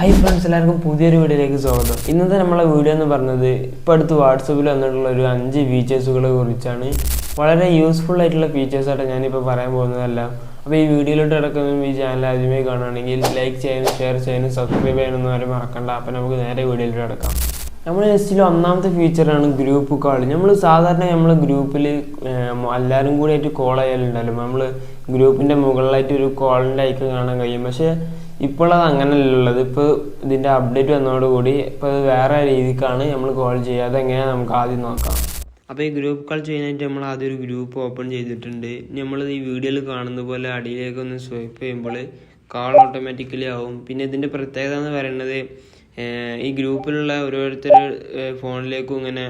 Hi friends, എല്ലാവർക്കും പുതിയൊരു വീഡിയോയിലേക്ക് സ്വാഗതം. ഇന്നത്തെ നമ്മളെ വീഡിയോ എന്ന് പറഞ്ഞത് ഇപ്പോൾ അടുത്ത് വാട്സപ്പിൽ വന്നിട്ടുള്ള ഒരു 5 ഫീച്ചേഴ്സുകളെ കുറിച്ചാണ്. വളരെ യൂസ്ഫുൾ ആയിട്ടുള്ള ഫീച്ചേഴ്സായിട്ട് ഞാനിപ്പോൾ പറയാൻ പോകുന്നതല്ല. അപ്പോൾ ഈ വീഡിയോയിലോട്ട് കിടക്കുന്ന ഈ ചാനൽ ആദ്യമായി കാണുകയാണെങ്കിൽ ലൈക്ക് ചെയ്യാനും ഷെയർ ചെയ്യാനും സബ്സ്ക്രൈബ് ചെയ്യാനൊന്നും ആരും മറക്കണ്ട. അപ്പോൾ നമുക്ക് നേരെ വീഡിയോയിലോട്ട് കിടക്കാം. നമ്മുടെ ലിസ്റ്റിൽ ഒന്നാമത്തെ ഫീച്ചറാണ് ഗ്രൂപ്പ് കോൾ. നമ്മൾ സാധാരണ നമ്മൾ ഗ്രൂപ്പിൽ എല്ലാവരും കൂടി ആയിട്ട് കോൾ ചെയ്യാറുണ്ടല്ലോ. നമ്മൾ ഗ്രൂപ്പിൻ്റെ മുകളിലായിട്ട് ഒരു കോളിൻ്റെ ഐക്കൺ കാണാൻ കഴിയും. പക്ഷേ ഇപ്പോൾ അത് അങ്ങനെയല്ല ഉള്ളത്. ഇപ്പോൾ ഇതിൻ്റെ അപ്ഡേറ്റ് വന്നതോടുകൂടി ഇപ്പോൾ അത് വേറെ രീതിക്കാണ് നമ്മൾ കോൾ ചെയ്യുക. അതെങ്ങനെയാണ് നമുക്ക് ആദ്യം നോക്കാം. അപ്പോൾ ഈ ഗ്രൂപ്പ് കോൾ ചെയ്യാനായിട്ട് നമ്മൾ ആദ്യം ഒരു ഗ്രൂപ്പ് ഓപ്പൺ ചെയ്തിട്ടുണ്ട്. നമ്മൾ ഈ വീഡിയോയിൽ കാണുന്ന പോലെ അടിയിലേക്കൊന്ന് സ്വൈപ്പ് ചെയ്യുമ്പോൾ കോൾ ഓട്ടോമാറ്റിക്കലി ആവും. പിന്നെ ഇതിൻ്റെ പ്രത്യേകത എന്ന് പറയുന്നത് ഈ ഗ്രൂപ്പിലുള്ള ഓരോരുത്തർ ഫോണിലേക്കും ഇങ്ങനെ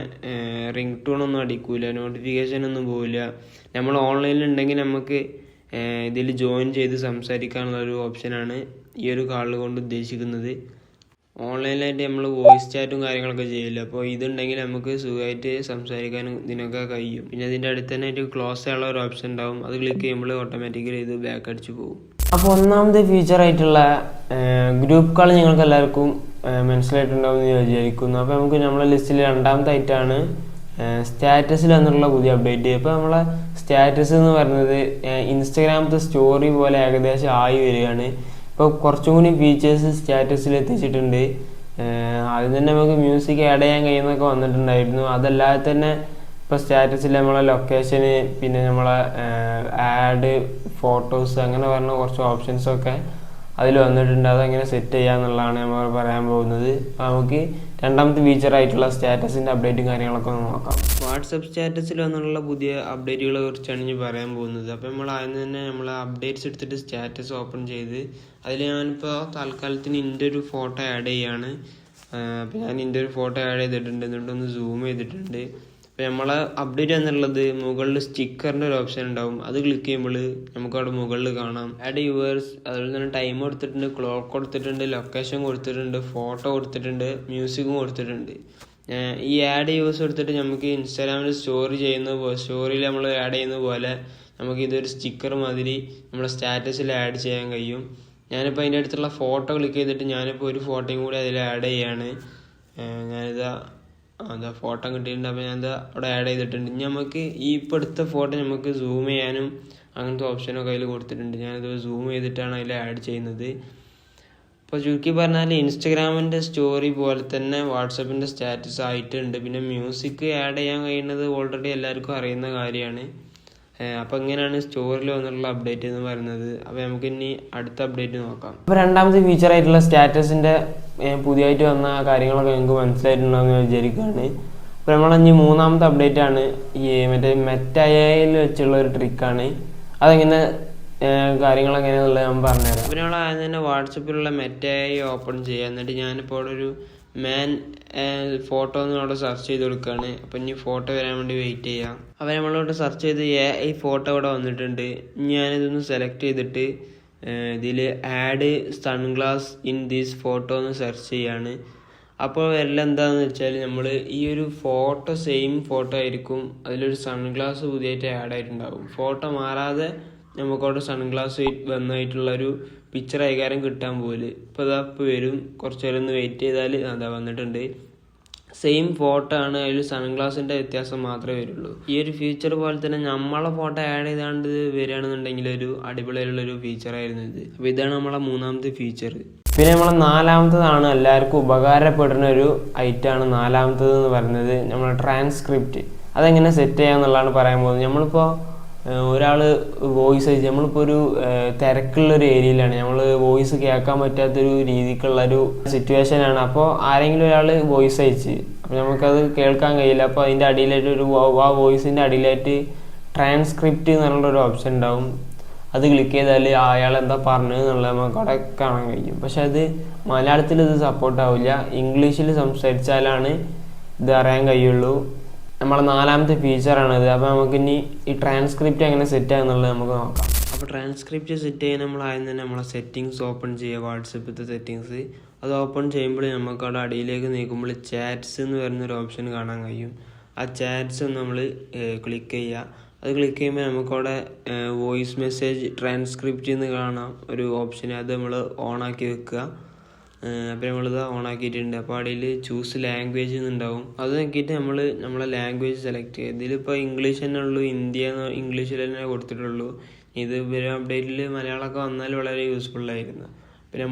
റിംഗ് ടോണൊന്നും അടിക്കില്ല, നോട്ടിഫിക്കേഷൻ ഒന്നും പോവില്ല. നമ്മൾ ഓൺലൈനിലുണ്ടെങ്കിൽ നമുക്ക് ഇതിൽ ജോയിൻ ചെയ്ത് സംസാരിക്കാനുള്ള ഒരു ഓപ്ഷനാണ് ഈ ഒരു കാൾ കൊണ്ട് ഉദ്ദേശിക്കുന്നത്. ഓൺലൈനിലായിട്ട് നമ്മൾ വോയിസ് ചാറ്റും കാര്യങ്ങളൊക്കെ ചെയ്യില്ല. അപ്പോൾ ഇതുണ്ടെങ്കിൽ നമുക്ക് സുഖമായിട്ട് സംസാരിക്കാനും ഇതിനൊക്കെ കഴിയും. പിന്നെ ഇതിൻ്റെ അടുത്ത് തന്നെ ആയിട്ട് ക്ലോസ് ചെയ്യാനുള്ള ഒരു ഓപ്ഷൻ ഉണ്ടാവും. അത് ക്ലിക്ക് ചെയ്യുമ്പോൾ ഓട്ടോമാറ്റിക്കലി ഇത് ബാക്ക് അടിച്ച് പോകും. അപ്പോൾ ഒന്നാമത്തെ ഫീച്ചറായിട്ടുള്ള ഗ്രൂപ്പ് കോൾ നിങ്ങൾക്ക് എല്ലാവർക്കും മനസ്സിലായിട്ടുണ്ടാവും എന്ന് വിചാരിക്കുന്നു. അപ്പോൾ നമുക്ക് നമ്മളെ ലിസ്റ്റിൽ രണ്ടാമത്തെ ആയിട്ടാണ് സ്റ്റാറ്റസിൽ വന്നിട്ടുള്ള പുതിയ അപ്ഡേറ്റ്. ഇപ്പോൾ നമ്മളെ സ്റ്റാറ്റസ് എന്ന് പറയുന്നത് ഇൻസ്റ്റഗ്രാമത്തെ സ്റ്റോറി പോലെ ഏകദേശം ആയി വരികയാണ്. ഇപ്പോൾ കുറച്ചും കൂടി ഫീച്ചേഴ്സ് സ്റ്റാറ്റസിൽ എത്തിച്ചിട്ടുണ്ട്. ആദ്യം തന്നെ നമുക്ക് മ്യൂസിക് ആഡ് ചെയ്യാൻ കഴിയുന്നൊക്കെ വന്നിട്ടുണ്ടായിരുന്നു. അതല്ലാതെ തന്നെ ഇപ്പോൾ സ്റ്റാറ്റസിൽ നമ്മളെ ലൊക്കേഷന്, പിന്നെ നമ്മളെ ആഡ് ഫോട്ടോസ്, അങ്ങനെ പറഞ്ഞ കുറച്ച് ഓപ്ഷൻസൊക്കെ അതിൽ വന്നിട്ടുണ്ട്. അതെങ്ങനെ സെറ്റ് ചെയ്യാന്നുള്ളതാണ് നമ്മൾ പറയാൻ പോകുന്നത്. അപ്പോൾ നമുക്ക് രണ്ടാമത്തെ ഫീച്ചറായിട്ടുള്ള സ്റ്റാറ്റസിൻ്റെ അപ്ഡേറ്റും കാര്യങ്ങളൊക്കെ ഒന്ന് നോക്കാം. വാട്സപ്പ് സ്റ്റാറ്റസിൽ വന്നിട്ടുള്ള പുതിയ അപ്ഡേറ്റുകളെ കുറിച്ചാണ് ഞാൻ പറയാൻ പോകുന്നത്. അപ്പോൾ നമ്മൾ ആദ്യം തന്നെ നമ്മൾ അപ്ഡേറ്റ്സ് എടുത്തിട്ട് സ്റ്റാറ്റസ് ഓപ്പൺ ചെയ്ത് അതിൽ ഞാനിപ്പോൾ തൽക്കാലത്തിന് എൻ്റെ ഒരു ഫോട്ടോ ആഡ് ചെയ്യാണ്. അപ്പോൾ ഞാൻ എൻ്റെ ഒരു ഫോട്ടോ ആഡ് ചെയ്തിട്ടുണ്ട്, എന്നിട്ടൊന്ന് സൂം ചെയ്തിട്ടുണ്ട്. അപ്പോൾ നമ്മളെ അപ്ഡേറ്റ് എന്നുള്ളത് മുകളിൽ സ്റ്റിക്കറിൻ്റെ ഒരു ഓപ്ഷൻ ഉണ്ടാവും. അത് ക്ലിക്ക് ചെയ്യുമ്പോൾ നമുക്കവിടെ മുകളിൽ കാണാം ആഡ് യുവേഴ്സ്. അതുപോലെ തന്നെ ടൈം കൊടുത്തിട്ടുണ്ട്, ക്ലോക്ക് കൊടുത്തിട്ടുണ്ട്, ലൊക്കേഷൻ കൊടുത്തിട്ടുണ്ട്, ഫോട്ടോ കൊടുത്തിട്ടുണ്ട്, മ്യൂസിക്കും കൊടുത്തിട്ടുണ്ട്. ഈ ആഡ് യുവേഴ്സ് കൊടുത്തിട്ട് നമുക്ക് ഇൻസ്റ്റാഗ്രാമിൽ സ്റ്റോറിയിൽ നമ്മൾ ആഡ് ചെയ്യുന്ന പോലെ നമുക്ക് ഇതൊരു സ്റ്റിക്കർ മാതിരി നമ്മുടെ സ്റ്റാറ്റസിൽ ആഡ് ചെയ്യാൻ കഴിയും. ഞാനിപ്പോൾ അതിൻ്റെ അടുത്തുള്ള ഫോട്ടോ ക്ലിക്ക് ചെയ്തിട്ട് ഞാനിപ്പോൾ ഒരു ഫോട്ടോയും കൂടി അതിൽ ആഡ് ചെയ്യാണ്. ഞാനിതാ ഫോട്ടോ കിട്ടിയിട്ടുണ്ട്. അപ്പോൾ ഞാനിതാ അവിടെ ആഡ് ചെയ്തിട്ടുണ്ട്. ഇനി നമുക്ക് ഈ ഇപ്പോൾ എടുത്ത ഫോട്ടോ നമുക്ക് സൂം ചെയ്യാനും അങ്ങനത്തെ ഓപ്ഷനൊക്കെ അതിൽ കൊടുത്തിട്ടുണ്ട്. ഞാനിത് സൂം ചെയ്തിട്ടാണ് അതിൽ ആഡ് ചെയ്യുന്നത്. അപ്പോൾ ചുരുക്കി പറഞ്ഞാൽ ഇൻസ്റ്റഗ്രാമിൻ്റെ സ്റ്റോറി പോലെ തന്നെ വാട്സപ്പിൻ്റെ സ്റ്റാറ്റസ് ആയിട്ടുണ്ട്. പിന്നെ മ്യൂസിക് ആഡ് ചെയ്യാൻ കഴിയുന്നത് ഓൾറെഡി എല്ലാവർക്കും അറിയുന്ന കാര്യമാണ്. അപ്പോൾ ഇങ്ങനെയാണ് സ്റ്റോറിൽ വന്നിട്ടുള്ള അപ്ഡേറ്റ് എന്ന് പറയുന്നത്. അപ്പോൾ നമുക്ക് ഇനി അടുത്ത അപ്ഡേറ്റ് നോക്കാം. അപ്പോൾ രണ്ടാമത്തെ ഫീച്ചറായിട്ടുള്ള സ്റ്റാറ്റസിൻ്റെ പുതിയതായിട്ട് വന്ന കാര്യങ്ങളൊക്കെ നിങ്ങൾക്ക് മനസ്സിലായിട്ടുണ്ടാകുമെന്ന് ഞാൻ വിചാരിക്കുകയാണ്. അപ്പോൾ നമ്മളിനി മൂന്നാമത്തെ അപ്ഡേറ്റ് ആണ് ഈ മെറ്റയിൽ വെച്ചുള്ള ഒരു ട്രിക്കാണ്. അതെങ്ങനെ കാര്യങ്ങൾ എങ്ങനെയാണെന്നുള്ളത് ഞാൻ പറഞ്ഞുതരാം. അപ്പോൾ നമ്മൾ ആദ്യം തന്നെ വാട്സപ്പിലുള്ള മെറ്റയായി ഓപ്പൺ ചെയ്യുക. എന്നിട്ട് ഞാനിപ്പോൾ അവിടെ ഒരു ഫോട്ടോ എന്ന് അവിടെ സെർച്ച് ചെയ്ത് കൊടുക്കുകയാണ്. അപ്പം ഇനി ഫോട്ടോ വരാൻ വേണ്ടി വെയിറ്റ് ചെയ്യാം. അപ്പോൾ നമ്മളിവിടെ സെർച്ച് ചെയ്ത് ഈ ഫോട്ടോ ഇവിടെ വന്നിട്ടുണ്ട്. ഞാനിതൊന്ന് സെലക്ട് ചെയ്തിട്ട് ഇതിൽ add sunglass in this photo എന്ന് സെർച്ച് ചെയ്യാണ്. അപ്പോൾ എല്ലാം എന്താണെന്ന് വെച്ചാൽ നമ്മൾ ഈ ഒരു ഫോട്ടോ സെയിം ഫോട്ടോ ആയിരിക്കും, അതിലൊരു സൺഗ്ലാസ് പുതിയതായിട്ട് ആഡ് ആയിട്ടുണ്ടാകും. ഫോട്ടോ മാറാതെ നമുക്കവിടെ സൺഗ്ലാസ് വന്നായിട്ടുള്ളൊരു പിക്ചർ ആയിക്കാരം കിട്ടാൻ പോലെ. ഇപ്പോൾ ഇതാ ഇപ്പോൾ വരും, കുറച്ച് നേരം ഒന്ന് വെയിറ്റ് ചെയ്താൽ അതാ വന്നിട്ടുണ്ട്. സെയിം ഫോട്ടോ ആണ്, അതിൽ സൺഗ്ലാസിൻ്റെ വ്യത്യാസം മാത്രമേ വരുള്ളൂ. ഈ ഒരു ഫീച്ചർ പോലെ തന്നെ നമ്മളെ ഫോട്ടോ ആഡ് ചെയ്താണ്ട് വരികയാണെന്നുണ്ടെങ്കിൽ ഒരു അടിപൊളിയായിട്ടുള്ളൊരു ഫീച്ചറായിരുന്നു ഇത്. അപ്പോൾ ഇതാണ് നമ്മളെ മൂന്നാമത്തെ ഫീച്ചർ. പിന്നെ നമ്മളെ നാലാമത്തതാണ് എല്ലാവർക്കും ഉപകാരപ്പെടുന്ന ഒരു ഐറ്റമാണ് നാലാമത്തത് എന്ന് പറയുന്നത് നമ്മളെ ട്രാൻസ്ക്രിപ്റ്റ്. അതെങ്ങനെ സെറ്റ് ചെയ്യാന്നുള്ളതാണ് പറയാൻ പോകുന്നത്. നമ്മളിപ്പോൾ ഒരാൾ വോയിസ് അയച്ച്, നമ്മളിപ്പോൾ ഒരു തിരക്കുള്ളൊരു ഏരിയയിലാണ്, നമ്മൾ വോയിസ് കേൾക്കാൻ പറ്റാത്തൊരു രീതിക്കുള്ളൊരു സിറ്റുവേഷനാണ്. അപ്പോൾ ആരെങ്കിലും ഒരാൾ വോയിസ് അയച്ച് അപ്പോൾ നമുക്കത് കേൾക്കാൻ കഴിയില്ല. അപ്പോൾ അതിൻ്റെ അടിയിലായിട്ട് ആ വോയിസിൻ്റെ അടിയിലായിട്ട് ട്രാൻസ്ക്രിപ്റ്റ് എന്നുള്ളൊരു ഓപ്ഷൻ ഉണ്ടാവും. അത് ക്ലിക്ക് ചെയ്താൽ അയാൾ എന്താ പറഞ്ഞത് എന്നുള്ളത് നമുക്ക് അവിടെ കാണാൻ കഴിയും. പക്ഷെ അത് മലയാളത്തിൽ ഇത് സപ്പോർട്ട് ആവില്ല, ഇംഗ്ലീഷിൽ സംസാരിച്ചാലാണ് ഇത് അറിയാൻ കഴിയുള്ളൂ. നമ്മളെ നാലാമത്തെ ഫീച്ചറാണിത്. അപ്പോൾ നമുക്കിനി ഈ ട്രാൻസ്ക്രിപ്റ്റ് എങ്ങനെ സെറ്റ് ആകുന്നുള്ളത് നമുക്ക് നോക്കാം. അപ്പോൾ ട്രാൻസ്ക്രിപ്റ്റ് സെറ്റ് ചെയ്യാൻ നമ്മൾ ആദ്യം തന്നെ നമ്മളെ സെറ്റിങ്സ് ഓപ്പൺ ചെയ്യുക. വാട്സപ്പിലത്തെ സെറ്റിങ്സ് അത് ഓപ്പൺ ചെയ്യുമ്പോൾ നമുക്ക് അവിടെ അടിയിലേക്ക് നീക്കുമ്പോൾ ചാറ്റ്സ് എന്ന് പറയുന്നൊരു ഓപ്ഷൻ കാണാൻ കഴിയും. ആ ചാറ്റ്സ് ഒന്ന് നമ്മൾ ക്ലിക്ക് ചെയ്യുക. അത് ക്ലിക്ക് ചെയ്യുമ്പോൾ നമുക്കവിടെ വോയിസ് മെസ്സേജ് ട്രാൻസ്ക്രിപ്റ്റ് എന്ന് കാണാം ഒരു ഓപ്ഷൻ. അത് നമ്മൾ ഓണാക്കി വെക്കുക. അപ്പോൾ നമ്മളിത് ഓൺ ആക്കിയിട്ടുണ്ട്. അപ്പോൾ അടിയിൽ ചൂസ് ലാംഗ്വേജ് എന്നുണ്ടാവും. അത് നോക്കിയിട്ട് നമ്മളെ ലാംഗ്വേജ് സെലക്ട് ചെയ്യുക. ഇതിലിപ്പോൾ ഇംഗ്ലീഷ് തന്നെ ഉള്ളൂ, ഇന്ത്യ ഇംഗ്ലീഷിൽ തന്നെ കൊടുത്തിട്ടുള്ളൂ. ഇത് വരും അപ്ഡേറ്റിൽ മലയാളമൊക്കെ വന്നാൽ വളരെ യൂസ്ഫുള്ളായിരുന്നു. പിന്നെ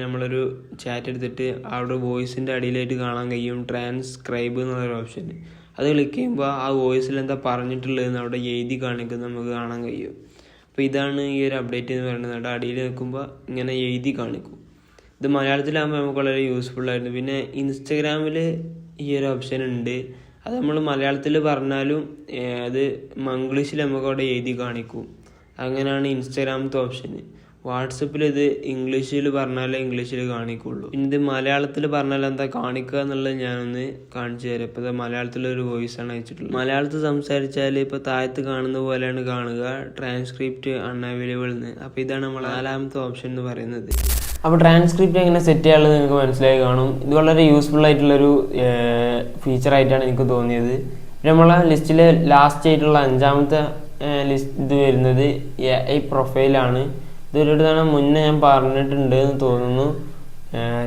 നമ്മളൊരു ചാറ്റ് എടുത്തിട്ട് അവിടെ വോയിസിൻ്റെ അടിയിലായിട്ട് കാണാൻ കഴിയും ട്രാൻസ്ക്രൈബ് എന്നുള്ളൊരു ഓപ്ഷൻ. അത് ക്ലിക്ക് ചെയ്യുമ്പോൾ ആ വോയിസിൽ എന്താ പറഞ്ഞിട്ടുള്ളതെന്ന് അവിടെ എഴുതി കാണിക്കുന്നത് നമുക്ക് കാണാൻ കഴിയും. അപ്പോൾ ഇതാണ് ഈ ഒരു അപ്ഡേറ്റ് എന്ന് പറയുന്നത്. അവിടെ അടിയിൽ നിൽക്കുമ്പോൾ ഇങ്ങനെ എഴുതി കാണിക്കും. ഇത് മലയാളത്തിലാകുമ്പോൾ നമുക്ക് വളരെ യൂസ്ഫുള്ളായിരുന്നു. പിന്നെ ഇൻസ്റ്റഗ്രാമിൽ ഈ ഒരു ഓപ്ഷൻ ഉണ്ട്. അത് നമ്മൾ മലയാളത്തിൽ പറഞ്ഞാലും അത് ഇംഗ്ലീഷിൽ നമുക്ക് അവിടെ എഴുതി കാണിക്കും. അങ്ങനെയാണ് ഇൻസ്റ്റഗ്രാമത്തെ ഓപ്ഷൻ. വാട്സപ്പിൽ ഇത് ഇംഗ്ലീഷിൽ പറഞ്ഞാലേ ഇംഗ്ലീഷിൽ കാണിക്കുള്ളൂ. പിന്നെ ഇത് മലയാളത്തിൽ പറഞ്ഞാൽ എന്താ കാണിക്കുക എന്നുള്ളത് ഞാനൊന്ന് കാണിച്ചു തരാം. ഇപ്പോൾ മലയാളത്തിലൊരു വോയിസാണ് അയച്ചിട്ടുള്ളത്. മലയാളത്തിൽ സംസാരിച്ചാൽ ഇപ്പോൾ താഴത്ത് കാണുന്ന പോലെയാണ് കാണുക, ട്രാൻസ്ക്രിപ്റ്റ് അൺഅവൈലബിൾ എന്ന്. അപ്പോൾ ഇതാണ് നമ്മൾ 4ാമത്തെ ഓപ്ഷൻ എന്ന് പറയുന്നത്. അപ്പോൾ ട്രാൻസ്ക്രിപ്റ്റ് എങ്ങനെ സെറ്റ് ചെയ്യാനുള്ളത് നിങ്ങൾക്ക് മനസ്സിലായി കാണും. ഇത് വളരെ യൂസ്ഫുൾ ആയിട്ടുള്ളൊരു ഫീച്ചറായിട്ടാണ് എനിക്ക് തോന്നിയത്. പിന്നെ നമ്മളെ ലിസ്റ്റിൽ ലാസ്റ്റ് ആയിട്ടുള്ള 5ാമത്തെ ഇത് വരുന്നത് AI പ്രൊഫൈലാണ്. ഇതൊരു തവണ മുന്നേ ഞാൻ പറഞ്ഞിട്ടുണ്ട് എന്ന് തോന്നുന്നു.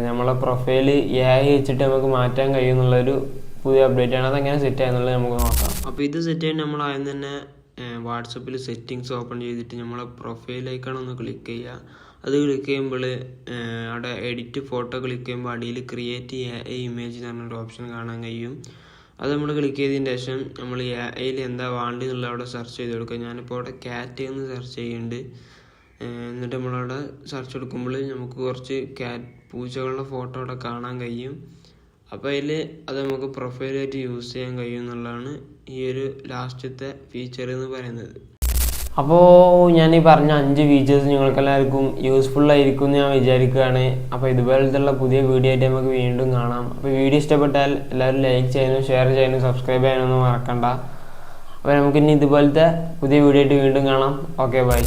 നമ്മളെ പ്രൊഫൈൽ AI വെച്ചിട്ട് നമുക്ക് മാറ്റാൻ കഴിയുമെന്നുള്ളൊരു പുതിയ അപ്ഡേറ്റ് ആണ്. അതെങ്ങനെ സെറ്റ് ചെയ്യാന്നുള്ളത് നമുക്ക് നോക്കാം. അപ്പോൾ ഇത് സെറ്റ് ചെയ്യാൻ നമ്മൾ ആദ്യം തന്നെ വാട്സപ്പിൽ സെറ്റിങ്സ് ഓപ്പൺ ചെയ്തിട്ട് നമ്മളെ പ്രൊഫൈലിലേക്കാണ് ഒന്ന് ക്ലിക്ക് ചെയ്യുക. അത് ക്ലിക്ക് ചെയ്യുമ്പോൾ അവിടെ എഡിറ്റ് ഫോട്ടോ ക്ലിക്ക് ചെയ്യുമ്പോൾ അടിയിൽ ക്രിയേറ്റ് AI ഇമേജ് എന്ന് പറഞ്ഞൊരു ഓപ്ഷൻ കാണാൻ കഴിയും. അത് നമ്മൾ ക്ലിക്ക് ചെയ്തതിന് ശേഷം നമ്മൾ AIയിൽ എന്താ വേണ്ടത് എന്നുള്ള അവിടെ സെർച്ച് ചെയ്ത് കൊടുക്കുക. ഞാനിപ്പോൾ അവിടെ ക്യാറ്റ് എന്ന് സെർച്ച് ചെയ്യുന്നുണ്ട്. എന്നിട്ട് നമ്മളവിടെ സെർച്ച് കൊടുക്കുമ്പോൾ നമുക്ക് കുറച്ച് പൂച്ചകളുടെ ഫോട്ടോ അവിടെ കാണാൻ കഴിയും. അപ്പോൾ അത് നമുക്ക് പ്രൊഫൈലായിട്ട് യൂസ് ചെയ്യാൻ കഴിയും എന്നുള്ളതാണ് ഈ ഒരു ലാസ്റ്റത്തെ ഫീച്ചർ എന്ന് പറയുന്നത്. അപ്പോൾ ഞാൻ ഈ പറഞ്ഞ 5 ഫീച്ചേഴ്സ് നിങ്ങൾക്കെല്ലാവർക്കും യൂസ്ഫുൾ ആയിരിക്കും എന്ന് ഞാൻ വിചാരിക്കുകയാണ്. അപ്പോൾ ഇതുപോലത്തുള്ള പുതിയ വീഡിയോ ആയിട്ട് നമുക്ക് വീണ്ടും കാണാം. അപ്പോൾ വീഡിയോ ഇഷ്ടപ്പെട്ടാൽ എല്ലാവരും ലൈക്ക് ചെയ്യാനും ഷെയർ ചെയ്യാനും സബ്സ്ക്രൈബ് ചെയ്യാനൊന്നും മറക്കണ്ട. അപ്പോൾ നമുക്കിനി ഇതുപോലത്തെ പുതിയ വീഡിയോ ആയിട്ട് വീണ്ടും കാണാം. Okay, by.